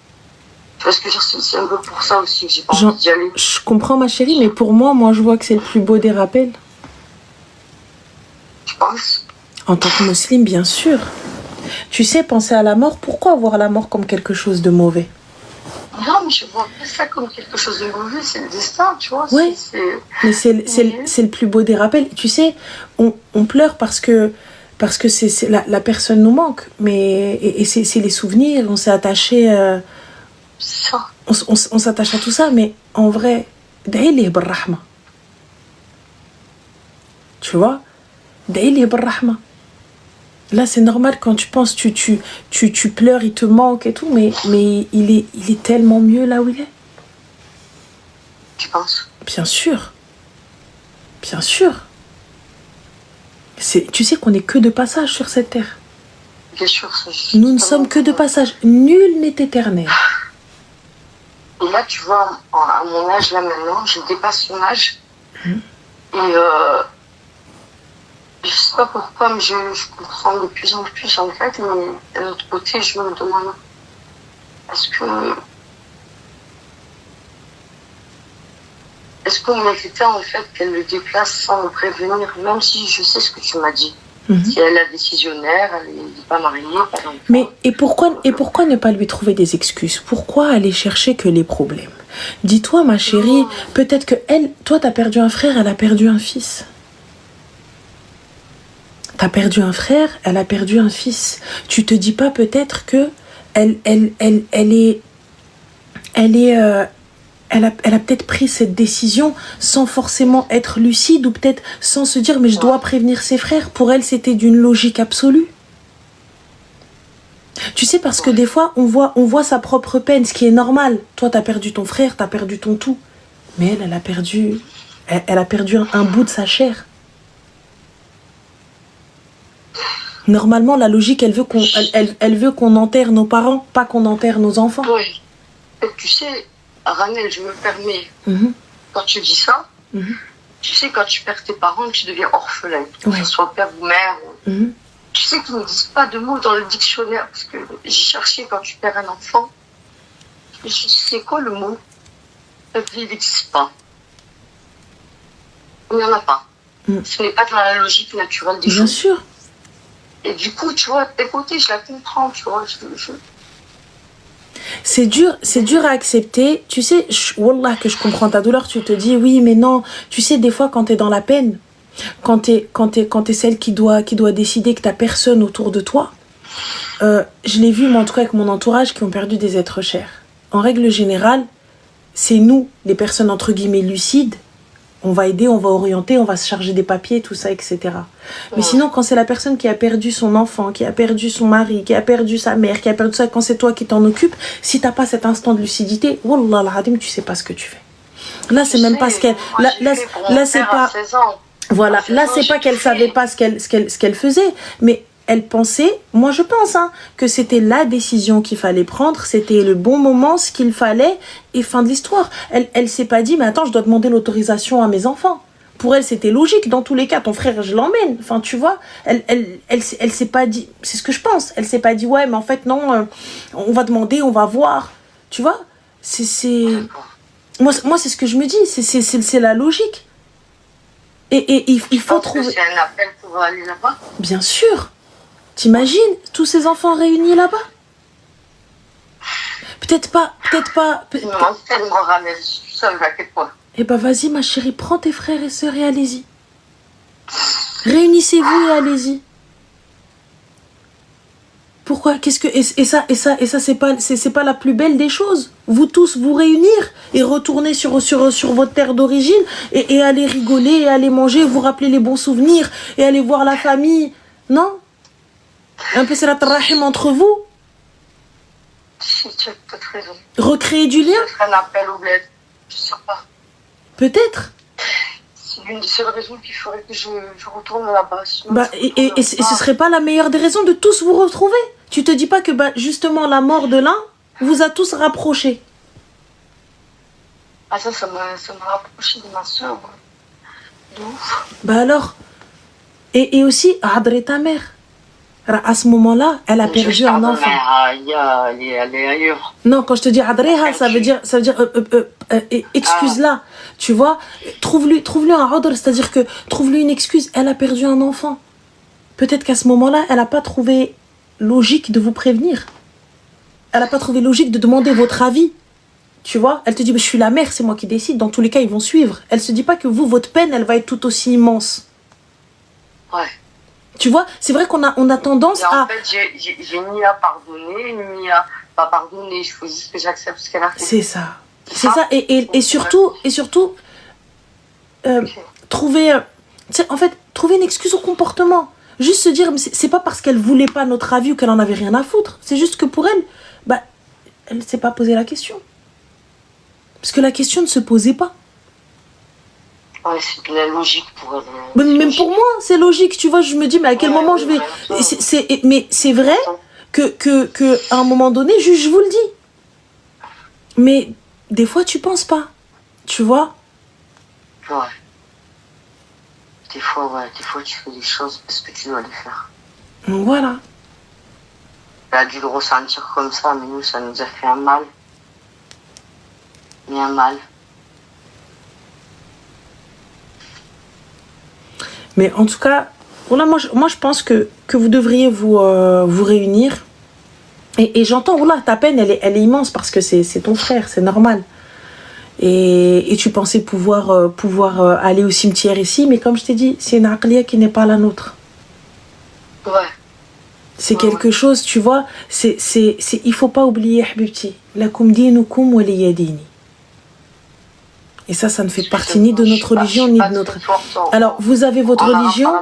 Tu vois ce que je veux dire, c'est un peu pour ça aussi que j'ai pas envie d'y aller. Je comprends ma chérie, mais pour moi je vois que c'est le plus beau des rappels. Tu penses? En tant que musulmane, bien sûr. Tu sais, penser à la mort, pourquoi voir la mort comme quelque chose de mauvais? Non, mais je vois pas ça comme quelque chose de mauvais, c'est le destin, tu vois. Oui, mais c'est le plus beau des rappels. Tu sais, on pleure parce que c'est la personne nous manque, mais et c'est les souvenirs, on s'est attaché... ça. On s'attache à tout ça, mais en vrai, d'aïli barrahma. Tu vois? D'aïli barrahma. Là, c'est normal quand tu penses, tu pleures, il te manque et tout, mais il est tellement mieux là où il est. Tu penses? Bien sûr. Bien sûr. Tu sais qu'on n'est que de passage sur cette terre. Bien sûr, Nous ne sommes que de passage. Nul n'est éternel. Et là, tu vois, à mon âge, là maintenant, je dépasse son âge. Et je sais pas pourquoi, mais je comprends de plus en plus en fait. Mais d'un autre côté, je me demande, est-ce qu'on méritait en fait qu'elle le déplace sans me prévenir, même si je sais ce que tu m'as dit. Si elle est décisionnaire, elle n'est pas mariée, par exemple. Mais et pourquoi ne pas lui trouver des excuses? Pourquoi aller chercher que les problèmes? Dis-toi, ma chérie, peut-être que toi, t'as perdu un frère, elle a perdu un fils. T'as perdu un frère, elle a perdu un fils. Tu te dis pas peut-être que elle a peut-être pris cette décision sans forcément être lucide ou peut-être sans se dire mais je dois prévenir ses frères. Pour elle, c'était d'une logique absolue. Tu sais, parce que des fois, on voit sa propre peine, ce qui est normal. Toi, t'as perdu ton frère, t'as perdu ton tout. Mais elle a perdu un bout de sa chair. Normalement, la logique, elle veut qu'on enterre nos parents, pas qu'on enterre nos enfants. Oui. Et tu sais, Ranel, je me permets, quand tu dis ça, tu sais, quand tu perds tes parents, tu deviens orphelin, que ce soit père ou mère. Tu sais qu'ils ne disent pas de mots dans le dictionnaire, parce que j'ai cherché quand tu perds un enfant. Je me suis dit, c'est quoi le mot? Il n'existe pas. Il n'y en a pas. Ce n'est pas dans la logique naturelle des choses. Bien sûr. Et du coup, tu vois, d'un côté, je la comprends, tu vois. C'est dur à accepter. Tu sais, wallah, que je comprends ta douleur. Tu te dis, oui, mais non. Tu sais, des fois, quand t'es dans la peine, quand t'es celle qui doit décider que t'as personne autour de toi, je l'ai vu, moi, en tout cas, avec mon entourage, qui ont perdu des êtres chers. En règle générale, c'est nous, les personnes, entre guillemets, lucides. On va aider, on va orienter, on va se charger des papiers, tout ça, etc. Mais sinon, quand c'est la personne qui a perdu son enfant, qui a perdu son mari, qui a perdu sa mère, qui a perdu ça, quand c'est toi qui t'en occupes, si t'as pas cet instant de lucidité, wallah al-hadim, tu sais pas ce que tu fais. Là, c'est même pas ce qu'elle... Là, c'est pas... Voilà, là, c'est pas qu'elle savait pas ce qu'elle faisait, mais elle pensait, moi je pense, que c'était la décision qu'il fallait prendre, c'était le bon moment, ce qu'il fallait, et fin de l'histoire. Elle s'est pas dit, mais attends, je dois demander l'autorisation à mes enfants. Pour elle, c'était logique. Dans tous les cas, ton frère, je l'emmène. Enfin, tu vois, elle s'est pas dit, c'est ce que je pense. Elle s'est pas dit, ouais, mais en fait, non, on va demander, on va voir. Tu vois, moi, c'est ce que je me dis, c'est la logique. Et il faut trouver... C'est un appel pour aller là-bas. Bien sûr. T'imagines tous ces enfants réunis là-bas? Peut-être pas. Eh ben vas-y ma chérie, prends tes frères et sœurs et allez-y. Réunissez-vous et allez-y. Pourquoi? Qu'est-ce que et ça c'est pas la plus belle des choses. Vous tous vous réunir et retourner sur votre terre d'origine et aller rigoler et aller manger, vous rappeler les bons souvenirs et aller voir la famille. Non? Un peu c'est la rahim entre vous. Si, tu as peut-être raison. Recréer du lien. Peut-être un appel au bled. Je sais pas. Peut-être. C'est l'une des seules raisons qu'il faudrait que je retourne là-bas. Et ce serait pas la meilleure des raisons de tous vous retrouver? Tu te dis pas que justement la mort de l'un vous a tous rapprochés? Ah ça m'a rapproché de ma soeur. De ouf. Alors. Et aussi, Adré ta mère. À ce moment-là, elle a perdu un enfant. Elle est ailleurs. Non, quand je te dis Adreha, ça veut dire excuse-la. Tu vois, trouve-lui un ordre, c'est-à-dire que trouve-lui une excuse. Elle a perdu un enfant. Peut-être qu'à ce moment-là, elle n'a pas trouvé logique de vous prévenir. Elle n'a pas trouvé logique de demander votre avis. Tu vois, elle te dit, je suis la mère, c'est moi qui décide. Dans tous les cas, ils vont suivre. Elle se dit pas que vous, votre peine, elle va être tout aussi immense. Ouais. Tu vois, c'est vrai qu'on a tendance à... En fait, j'ai ni à pardonner, ni à pas pardonner. Il faut juste que j'accepte ce qu'elle a fait. C'est ça. C'est ça. Et surtout, trouver une excuse au comportement. Juste se dire, c'est pas parce qu'elle voulait pas notre avis ou qu'elle en avait rien à foutre. C'est juste que pour elle, elle s'est pas posé la question. Parce que la question ne se posait pas. Ouais, c'est de la logique pour elle. Mais même pour moi, c'est logique, tu vois. Je me dis, mais à quel moment je vais... Mais c'est vrai que à un moment donné, je vous le dis. Mais des fois, tu penses pas. Tu vois? Ouais. Des fois, tu fais des choses parce que tu dois les faire. Voilà. Elle a dû le ressentir comme ça, mais nous, ça nous a fait un mal. Mais un mal. Mais en tout cas, voilà, moi je pense que vous devriez vous réunir. Et j'entends, voilà, ta peine, elle est immense parce que c'est ton frère, c'est normal. Et tu pensais pouvoir aller au cimetière ici, mais comme je t'ai dit, c'est une aqliya qui n'est pas la nôtre. Ouais. C'est quelque chose, tu vois, il faut pas oublier, habibti, lakum dinukum waliya dini. Et ça ne fait partie ni de notre religion, ni de notre... Alors, vous avez votre religion,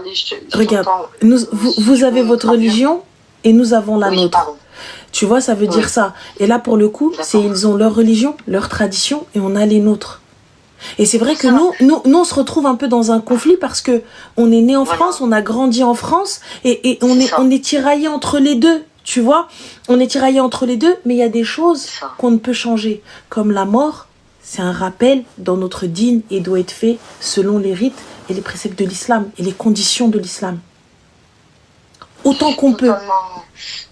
regarde, vous avez votre religion et nous avons la nôtre. Tu vois, ça veut dire ça. Et là, pour le coup, ils ont leur religion, leur tradition, et on a les nôtres. Et c'est vrai que nous, on se retrouve un peu dans un conflit parce que on est né en France, on a grandi en France, et on est tiraillé entre les deux. Tu vois, on est tiraillé entre les deux, mais il y a des choses qu'on ne peut changer, comme la mort. C'est un rappel dans notre dîn et doit être fait selon les rites et les préceptes de l'islam et les conditions de l'islam. Autant qu'on peut.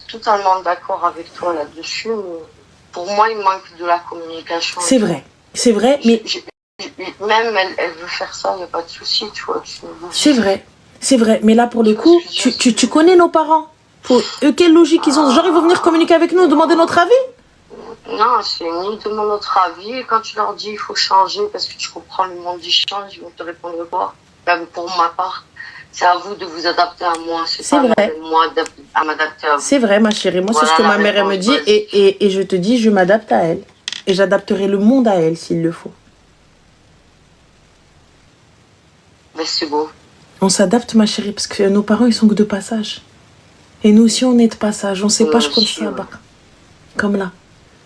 Totalement d'accord avec toi là-dessus. Pour moi, il manque de la communication. C'est vrai, mais... Même elle veut faire ça, il n'y a pas de souci, tu vois. C'est vrai, mais là pour le coup, tu connais nos parents. Eux, quelle logique ils ont? Genre, ils vont venir communiquer avec nous, demander notre avis? Non, c'est ni demander notre avis. Et quand tu leur dis il faut changer parce que tu comprends le monde, il change, ils vont te répondre quoi? Même pour ma part, c'est à vous de vous adapter à moi. C'est pas vrai. Moi à m'adapter à vous. C'est vrai, ma chérie. Moi, voilà, c'est ce que ma mère elle me dit. Et je te dis, je m'adapte à elle. Et j'adapterai le monde à elle s'il le faut. Mais c'est beau. On s'adapte, ma chérie, parce que nos parents, ils sont que de passage. Et nous aussi, on est de passage. On sait pas, je comme ça, comme là.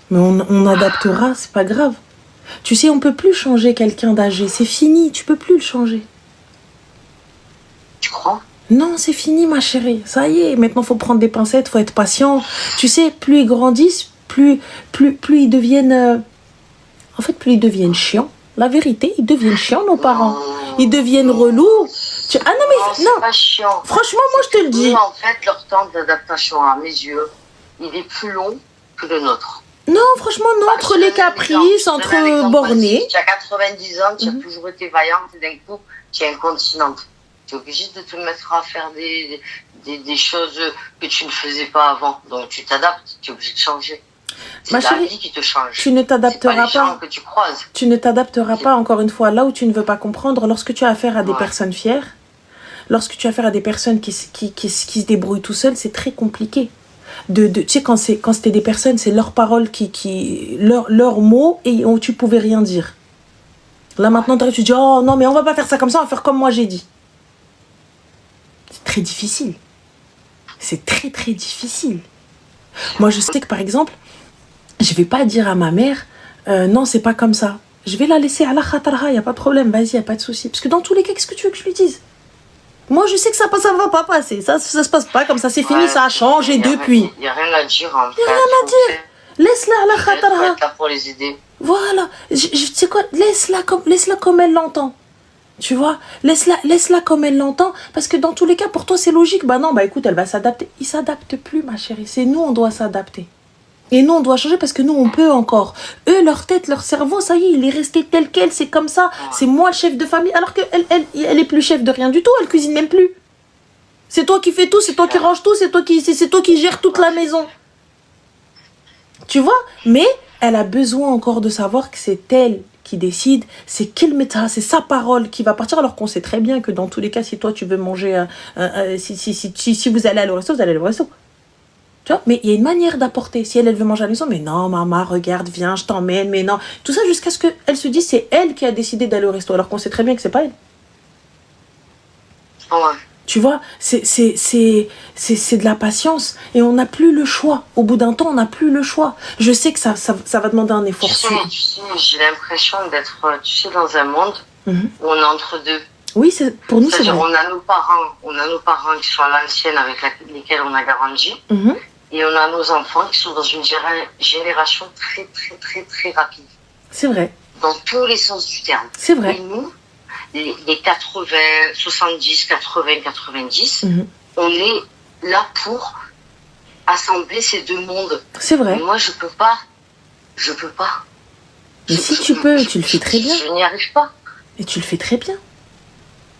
Mais on adaptera, c'est pas grave. Tu sais, on peut plus changer quelqu'un d'âgé. C'est fini, tu peux plus le changer. Tu crois? Non, c'est fini, ma chérie. Ça y est, maintenant, faut prendre des pincettes, faut être patient. Tu sais, plus ils grandissent, plus ils deviennent... En fait, plus ils deviennent chiants. La vérité, ils deviennent chiants, nos parents. Ils deviennent relous. Ah non, mais... Non, c'est pas chiant. Franchement, moi, je te le dis. En fait, leur temps d'adaptation, à mes yeux, il est plus long que le nôtre. Non, franchement, non, entre les caprices, entre bornés. Tu as 90 ans, tu as toujours été vaillante et d'un coup, tu es incontinente. Tu es obligée de te mettre à faire des choses que tu ne faisais pas avant. Donc, tu t'adaptes, tu es obligée de changer. C'est ta vie qui te change. Tu ne t'adapteras pas. Que tu croises. Tu ne t'adapteras pas, encore une fois, là où tu ne veux pas comprendre. Lorsque tu as affaire à des personnes fières, lorsque tu as affaire à des personnes qui se débrouillent tout seules, c'est très compliqué. Tu sais, quand c'était des personnes, c'est leurs paroles, leurs mots, et tu pouvais rien dire. Là, maintenant, tu dis, oh non, mais on va pas faire ça comme ça, on va faire comme moi j'ai dit. C'est très difficile. C'est très, très difficile. Moi, je sais que, par exemple, je vais pas dire à ma mère, non, c'est pas comme ça. Je vais la laisser à la khatarha, il n'y a pas de problème, vas-y, il n'y a pas de souci. Parce que dans tous les cas, qu'est-ce que tu veux que je lui dise? Moi, je sais que ça va pas passer. Ça se passe pas comme ça, c'est fini, ça a changé depuis. Il n'y a rien à dire, en fait. Il n'y a rien à dire. Laisse-la à la khatarha. Là pour les aider. Voilà. Tu sais quoi, laisse-la comme elle l'entend. Tu vois, laisse-la comme elle l'entend. Parce que dans tous les cas, pour toi, c'est logique. Bah non, bah écoute, elle va s'adapter. Il ne s'adapte plus, ma chérie. C'est nous, on doit s'adapter. Et nous, on doit changer parce que nous, on peut encore. Eux, leur tête, leur cerveau, ça y est, il est resté tel quel, c'est comme ça. C'est moi le chef de famille. Alors qu'elle elle est plus chef de rien du tout, elle cuisine même plus. C'est toi qui fais tout, c'est toi qui ranges tout, c'est toi qui gères toute la maison. Tu vois? Mais elle a besoin encore de savoir que c'est elle qui décide, c'est sa parole qui va partir, alors qu'on sait très bien que dans tous les cas, si toi tu veux manger, si vous allez aller au resto, vous allez aller au resto. Tu vois, mais il y a une manière d'apporter. Si elle veut manger à la maison, mais non, maman, regarde, viens, je t'emmène, mais non. Tout ça jusqu'à ce qu'elle se dise, c'est elle qui a décidé d'aller au resto, alors qu'on sait très bien que c'est pas elle. Ouais. Tu vois, c'est de la patience. Et on n'a plus le choix. Au bout d'un temps, on n'a plus le choix. Je sais que ça va demander un effort. Tu sais, j'ai l'impression d'être, tu sais, dans un monde où on est entre deux. Oui, pour nous, c'est C'est-à-dire, vrai. on a nos parents qui sont à l'ancienne avec lesquels on a grandi. Et on a nos enfants qui sont dans une génération très, très, très, très rapide. C'est vrai. Dans tous les sens du terme. C'est vrai. Et nous, les 80, 70, 80, 90, on est là pour assembler ces deux mondes. C'est vrai. Mais moi, je peux pas. Mais si tu peux, tu le fais très bien. Je n'y arrive pas. Et tu le fais très bien.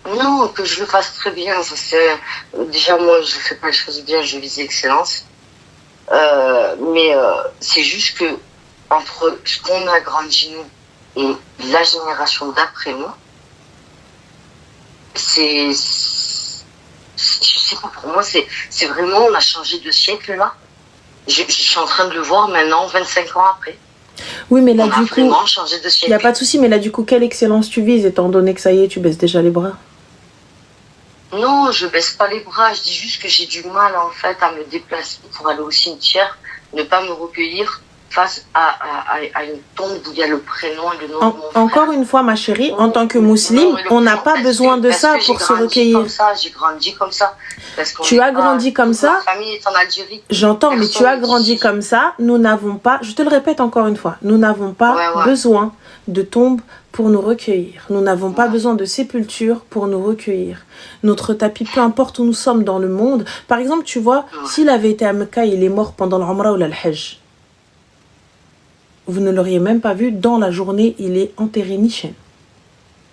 Non, que je le fasse très bien, ça c'est... Déjà, moi, je fais pas les choses bien, je vise l'excellence. Mais c'est juste que entre ce qu'on a grandi nous et la génération d'après nous, je sais pas, pour moi, c'est vraiment, on a changé de siècle là. Je suis en train de le voir maintenant, 25 ans après. Oui, mais là, on a du coup, vraiment changé de il siècle. n'y a pas de souci, mais là, du coup, quelle excellence tu vises, étant donné que ça y est, tu baisses déjà les bras? Non, je baisse pas les bras, je dis juste que j'ai du mal en fait à me déplacer pour aller au cimetière, ne pas me recueillir face à une tombe où il y a le prénom et le nom de mon frère. Encore une fois, ma chérie, en tant que musulmane, on n'a pas besoin de ça pour se recueillir. J'ai grandi comme ça. Tu as grandi comme ça. Ma famille est en Algérie. J'entends, mais tu as grandi comme ça. Nous n'avons pas, je te le répète encore une fois, nous n'avons pas besoin de tombes pour nous recueillir. Nous n'avons pas besoin de sépulture pour nous recueillir. Notre tapis, peu importe où nous sommes dans le monde. Par exemple, tu vois, s'il avait été à Mecca, il est mort pendant l'Umrah ou l'Hajj. Vous ne l'auriez même pas vu. Dans la journée, il est enterré Nichen.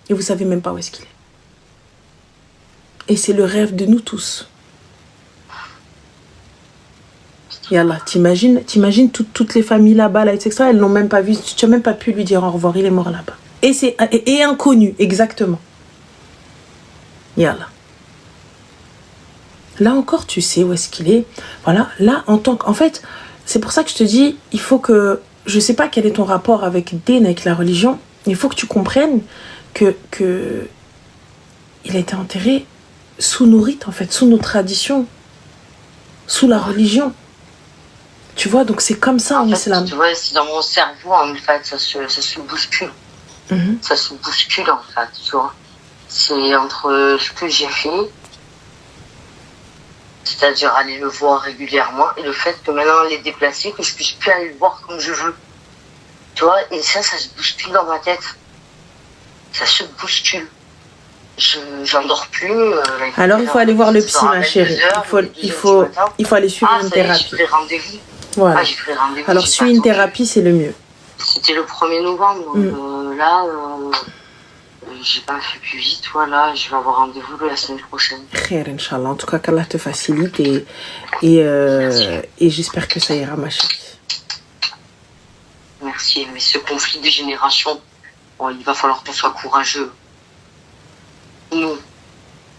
Et vous savez même pas où est-ce qu'il est. Et c'est le rêve de nous tous. Et Allah, t'imagines toutes les familles là-bas, là, etc. Elles l'ont même pas vu. Tu n'as même pas pu lui dire au revoir. Il est mort là-bas. Et inconnu, exactement. Yallah. Là encore, tu sais où est-ce qu'il est. Voilà. Là, en fait, c'est pour ça que je te dis, il faut que... Je sais pas quel est ton rapport avec Din, avec la religion. Il faut que tu comprennes que il a été enterré sous nos rites, en fait, sous nos traditions, sous la religion. Tu vois, donc c'est comme ça en islam. Tu vois, c'est dans mon cerveau, en fait, ça se bouscule. Ça se bouscule, en fait, tu vois. C'est entre ce que j'ai fait, c'est-à-dire aller le voir régulièrement, et le fait que maintenant les déplacer, que je puisse plus aller le voir comme je veux. Tu vois, et ça se bouscule dans ma tête. Ça se bouscule. J'endors plus. Alors il faut aller voir le psy, ma chérie. Il faut aller suivre une thérapie. J'ai pris rendez-vous. Voilà. J'ai pris rendez-vous. Alors suis une thérapie, c'est le mieux. C'était le 1er novembre. Donc là, j'ai pas fait plus vite. Voilà, je vais avoir rendez-vous la semaine prochaine. Khair, Inch'Allah. En tout cas, qu'Allah te facilite et j'espère que ça ira, ma chérie. Merci, mais ce conflit de génération, il va falloir qu'on soit courageux. Nous.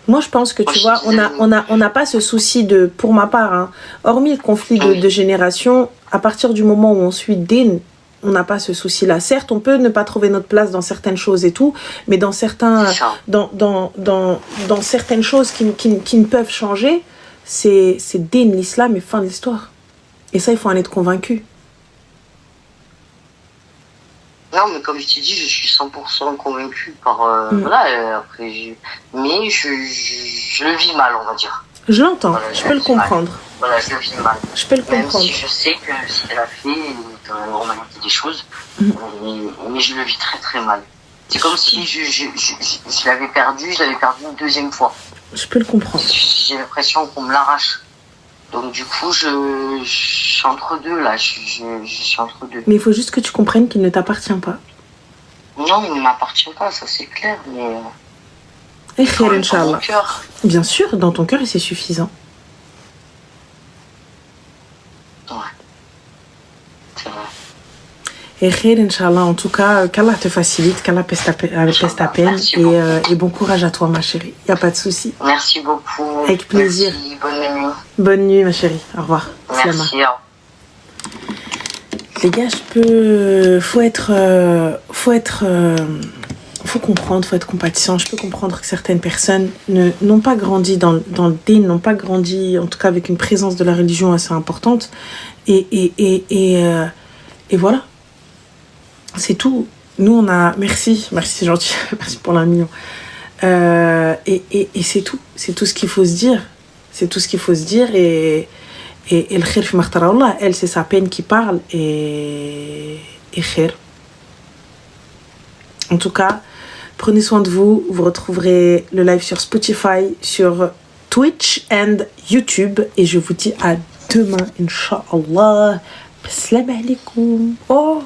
Moi, je pense que, tu vois, on n'a pas ce souci de, pour ma part, hein, hormis le conflit de génération, à partir du moment où on suit Din, on n'a pas ce souci-là. Certes, on peut ne pas trouver notre place dans certaines choses et tout, mais dans certaines choses qui ne peuvent changer, c'est Din, l'islam et fin de l'histoire. Et ça, il faut en être convaincu. Non, mais comme je t'ai dit, je suis 100% convaincue par... voilà, après, mais je le vis mal, on va dire. Je l'entends, voilà, je peux le comprendre. Voilà, je le vis mal. Je peux le comprendre. Même si je sais que ce qu'elle a fait est dans la normalité des choses, mais je le vis très très mal. C'est comme si je l'avais perdu une deuxième fois. Je peux le comprendre. J'ai l'impression qu'on me l'arrache. Donc du coup, je suis entre deux là, je suis entre deux. Mais il faut juste que tu comprennes qu'il ne t'appartient pas. Non, il ne m'appartient pas, ça c'est clair, mais... Et khair, Inch'Allah. Dans mon cœur. Bien sûr, dans ton cœur, et c'est suffisant. Ouais. C'est vrai. Et khair, Inch'Allah, en tout cas, qu'Allah te facilite, qu'Allah pèse ta peine. Et bon courage à toi, ma chérie. Il n'y a pas de souci. Merci beaucoup. Avec plaisir. Merci. Bonne nuit. Bonne nuit, ma chérie. Au revoir. Merci. Les gars, faut comprendre, faut être compatissant. Je peux comprendre que certaines personnes n'ont pas grandi dans le din, n'ont pas grandi, en tout cas avec une présence de la religion assez importante. Et voilà. C'est tout. nous, on a... Merci, c'est gentil. Merci pour l'un million. Et c'est tout. C'est tout ce qu'il faut se dire. C'est tout ce qu'il faut se dire. Et le khir fi makhtara Allah, elle, c'est sa peine qui parle. Et khir. En tout cas, prenez soin de vous. Vous retrouverez le live sur Spotify, sur Twitch and YouTube. Et je vous dis à demain, Inch'Allah. Salam alaikum. Oh